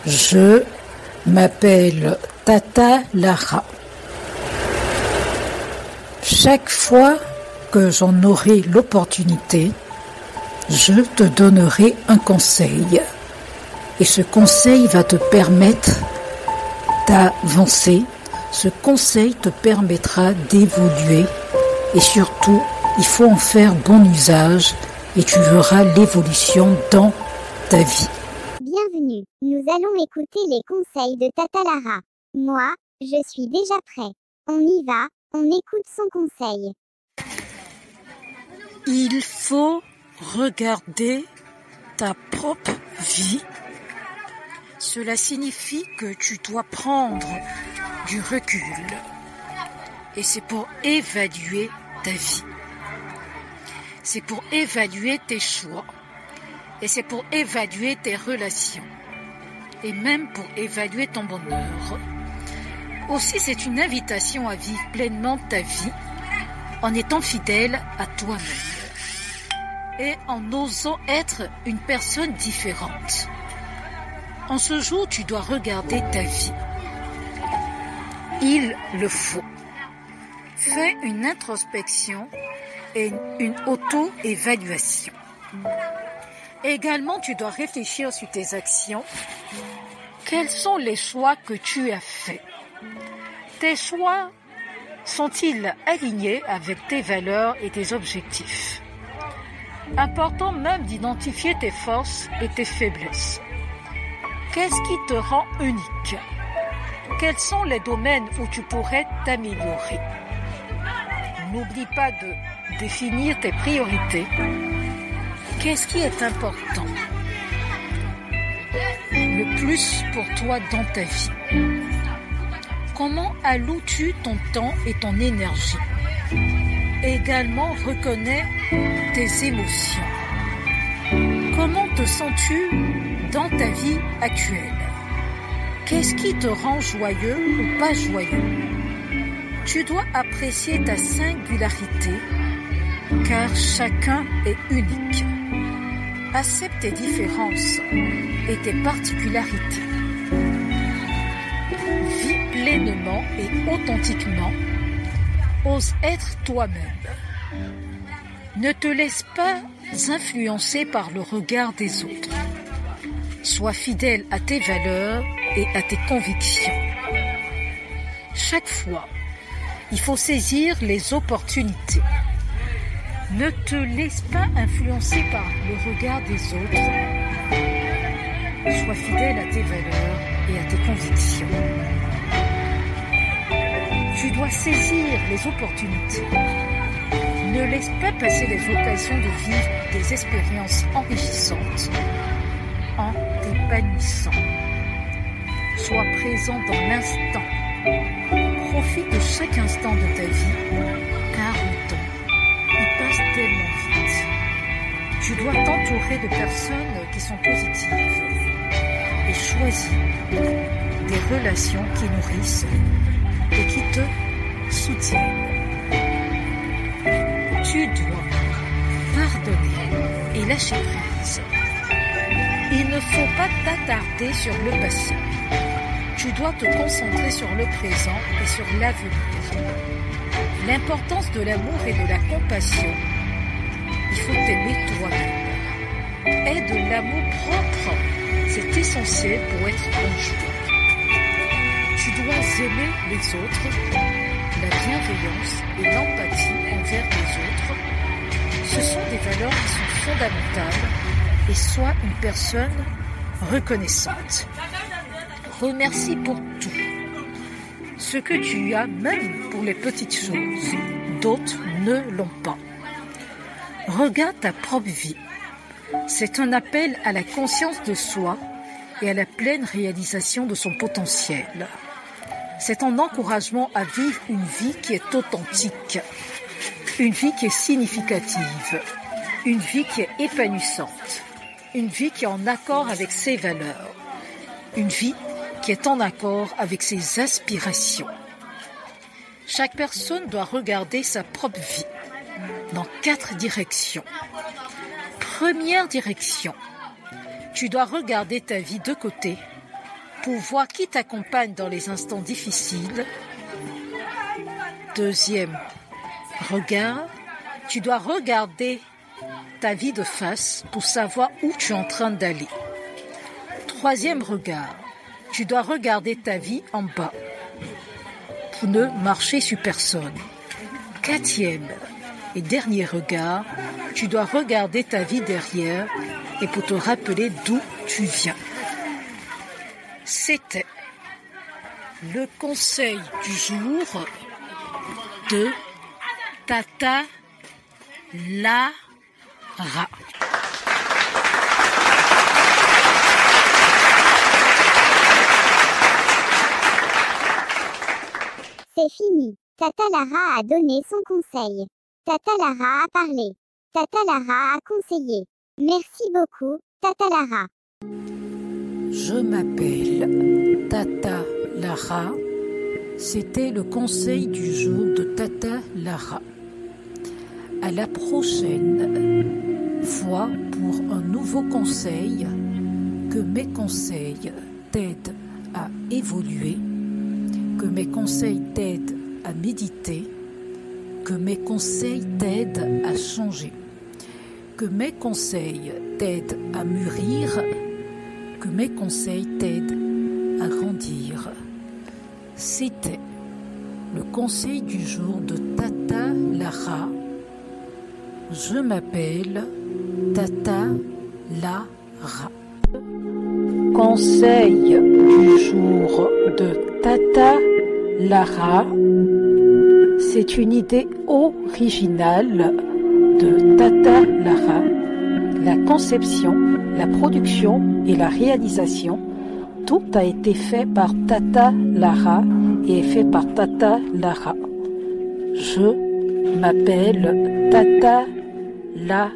Je m'appelle Tata Lara. Chaque fois que j'en aurai l'opportunité, je te donnerai un conseil. Et ce conseil va te permettre d'avancer. Ce conseil te permettra d'évoluer. Et surtout, il faut en faire bon usage et tu verras l'évolution dans ta vie. Bienvenue, nous allons écouter les conseils de Tata Lara. Moi, je suis déjà prêt. On y va, on écoute son conseil. Il faut regarder ta propre vie. Cela signifie que tu dois prendre du recul. Et c'est pour évaluer ta vie. C'est pour évaluer tes choix. Et c'est pour évaluer tes relations. Et même pour évaluer ton bonheur. Aussi, c'est une invitation à vivre pleinement ta vie en étant fidèle à toi-même et en osant être une personne différente. En ce jour, tu dois regarder ta vie. Il le faut. Fais une introspection et une auto-évaluation. Également, tu dois réfléchir sur tes actions. Quels sont les choix que tu as faits? Tes choix sont-ils alignés avec tes valeurs et tes objectifs? Important même d'identifier tes forces et tes faiblesses. Qu'est-ce qui te rend unique? Quels sont les domaines où tu pourrais t'améliorer? N'oublie pas de définir tes priorités. Qu'est-ce qui est important le plus pour toi dans ta vie? Comment alloues-tu ton temps et ton énergie? Également, reconnais tes émotions. Comment te sens-tu dans ta vie actuelle? Qu'est-ce qui te rend joyeux ou pas joyeux? Tu dois apprécier ta singularité, car chacun est unique. Accepte tes différences et tes particularités. Vis pleinement et authentiquement. Ose être toi-même. Ne te laisse pas influencer par le regard des autres. Sois fidèle à tes valeurs et à tes convictions. Chaque fois, il faut saisir les opportunités. Ne te laisse pas influencer par le regard des autres. Sois fidèle à tes valeurs et à tes convictions. Tu dois saisir les opportunités. Ne laisse pas passer les occasions de vivre des expériences enrichissantes en t'épanouissant. Sois présent dans l'instant. Profite de chaque instant de ta vie, car le temps, il passe tellement vite. Tu dois t'entourer de personnes qui sont positives et choisis des relations qui nourrissent et qui te soutiennent. Tu dois pardonner et lâcher prise. Il ne faut pas t'attarder sur le passé. Tu dois te concentrer sur le présent et sur l'avenir. L'importance de l'amour et de la compassion. Il faut t'aimer toi-même. Aie de l'amour propre. C'est essentiel pour être en joie. Tu dois aimer les autres, la bienveillance et l'empathie envers les autres. Ce sont des valeurs qui sont fondamentales et sois une personne reconnaissante. Remercie pour tout. Ce que tu as, même pour les petites choses, d'autres ne l'ont pas. Regarde ta propre vie. C'est un appel à la conscience de soi et à la pleine réalisation de son potentiel. C'est un encouragement à vivre une vie qui est authentique, une vie qui est significative, une vie qui est épanouissante, une vie qui est en accord avec ses valeurs, une vie qui est en accord avec ses aspirations. Chaque personne doit regarder sa propre vie dans 4 directions. Première direction, tu dois regarder ta vie de côté pour voir qui t'accompagne dans les instants difficiles. Deuxième regard, tu dois regarder ta vie de face pour savoir où tu es en train d'aller. Troisième regard, tu dois regarder ta vie en bas pour ne marcher sur personne. Quatrième et dernier regard, tu dois regarder ta vie derrière et pour te rappeler d'où tu viens. C'était le conseil du jour de Tata Lara. C'est fini. Tata Lara a donné son conseil. Tata Lara a parlé. Tata Lara a conseillé. Merci beaucoup, Tata Lara. Je m'appelle Tata Lara. C'était le conseil du jour de Tata Lara. À la prochaine fois pour un nouveau conseil, que mes conseils t'aident à évoluer, que mes conseils t'aident à méditer, que mes conseils t'aident à changer, que mes conseils t'aident à mûrir, que mes conseils t'aident à grandir. C'était le conseil du jour de Tata Lara. Je m'appelle Tata Lara. Conseil du jour de Tata Lara. C'est une idée originale de Tata Lara. La conception, la production et la réalisation, tout a été fait par Tata Lara et est fait par Tata Lara. Je m'appelle Tata Lara.